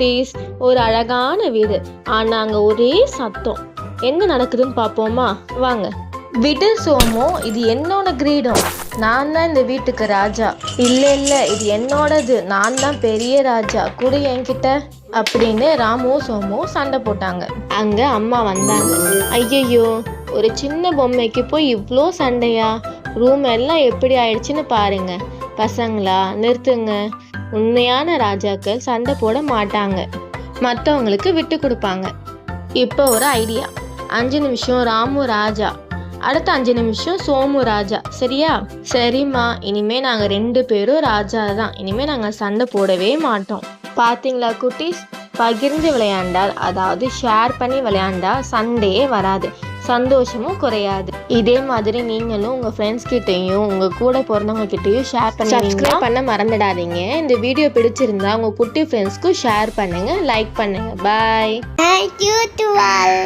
குட்டீஸ், ஒரு அழகான வீடு. ஆனா அங்க ஒரே சத்தம். என்ன நடக்குதுன்னு பார்ப்போமா? வாங்க. விடு சோமு, இது என்னோட கிரீடம். நான் தான் இந்த வீட்டுக்கு ராஜா. இல்ல இது என்னோடது. நான் தான் பெரிய ராஜா. குடு என்கிட்ட அப்படின்னு ராமும் சோமும் சண்டை போட்டாங்க. அங்க அம்மா வந்தாங்க. ஐயையோ, ஒரு சின்ன பொம்மைக்கு போய் இவ்வளோ சண்டையா? ரூம் எல்லாம் எப்படி ஆயிடுச்சுன்னு பாருங்க. பசங்களா, நிறுத்துங்க. உண்மையான ராஜாக்கள் சண்டை போட மாட்டாங்க, மற்றவங்களுக்கு விட்டு கொடுப்பாங்க. இப்போ ஒரு ஐடியா. 5 நிமிஷம் ராமு ராஜா, அடுத்த 5 நிமிஷம் சோமு ராஜா. சரியா? சரிம்மா, இனிமே நாங்க 2 பேரும் ராஜா தான். இனிமே நாங்க சண்டை போடவே மாட்டோம். பாத்தீங்களா குட்டீஸ், பகிர்ந்து விளையாண்டால், அதாவது ஷேர் பண்ணி விளையாண்டா சண்டையே வராது, சந்தோஷமும் குறையாது. இதே மாதிரி நீங்களும் உங்க ஃப்ரெண்ட்ஸ் கிட்டையும் உங்க கூட பிறந்தவங்க கிட்டையும் ஷேர் பண்ணி சப்ஸ்கிரைப் பண்ண மறந்துடாதீங்க. இந்த வீடியோ பிடிச்சிருந்தா உங்க குட்டி ஃப்ரெண்ட்ஸ்க்கு ஷேர் பண்ணுங்க, லைக் பண்ணுங்க. பாய். Thank you to all.